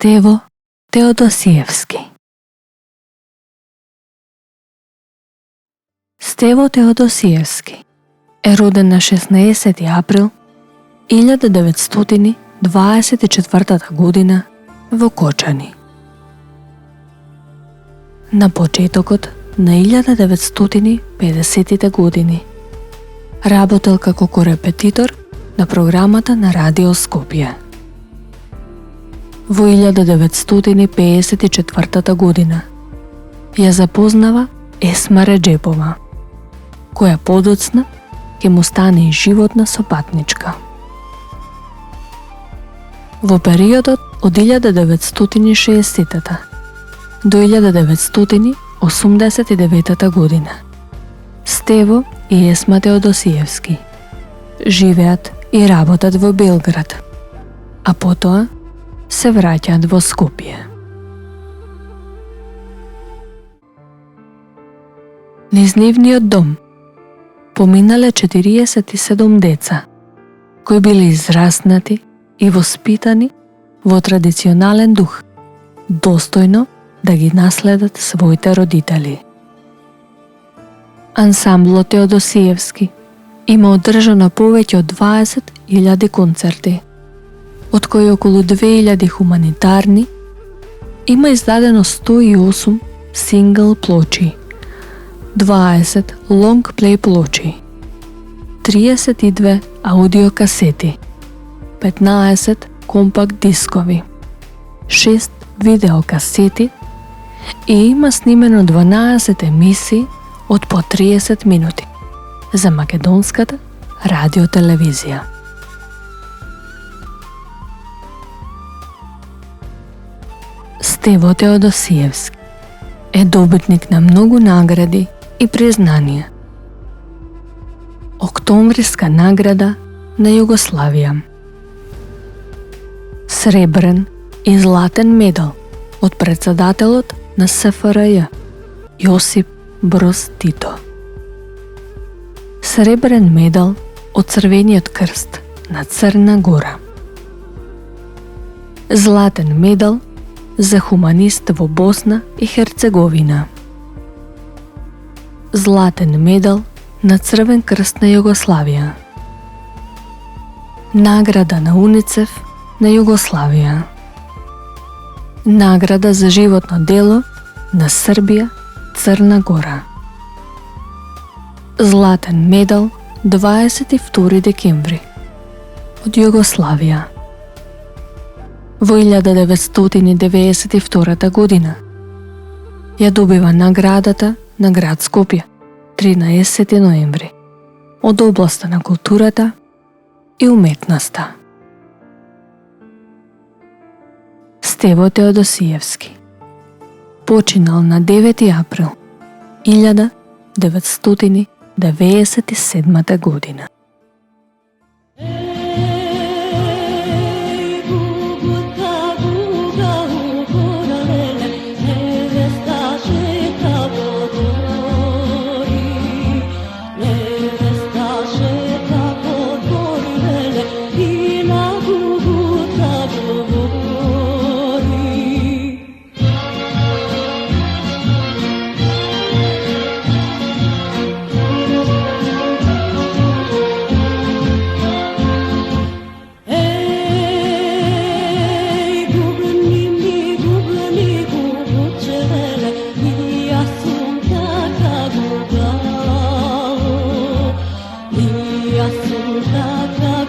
Stevo Teodosijevski. Stevo Teodosijevski je roden na 16. april 1924. godina v Kočani. Na početokot na 1950. godini работел како корепетитор на програмата на Радио Скопје. Во 1954 година ја запознава Есма Реджепова, која подоцна ќе му стане и животна сопатничка. Во периодот од 1960 до 1989 година Стево и Есма Теодосиевски живеат и работат во Белград, а потоа се враќаат во Скопје. Низ нивниот дом поминале 47 деца, кои биле израснати и воспитани во традиционален дух, достојно да ги наследат своите родители. Ансамблот Теодосиевски има одржано повеќе од 20.000 концерти, од кои околу 2.000 хуманитарни, има издадено 108 сингл плочи, 20 лонгплей плочи, 32 аудиокасети, 15 компакт дискови, 6 видеокасети и има снимено 12 емисии од по 30 минути за македонската радиотелевизија. Стево Теодосиевски е добитник на многу награди и признанија. Октомвриска награда на Југославија, сребрен и златен медал од председателот на СФРЈ Јосип Броз Тито, сребрен медал од Црвениот крст на Црна Гора, златен медал за хуманист во Босна и Херцеговина, златен медал на Црвен крст на Југославија, награда на УНИЦЕФ на Југославија, награда за животно дело на Србија, Црна Гора, златен медал 22 декември од Југославија. Во 1992 година ја добива наградата на град Скопје 13 ноември од областа на културата и уметноста. Стево Теодосиевски починал на 9 април 1997 година. Красу так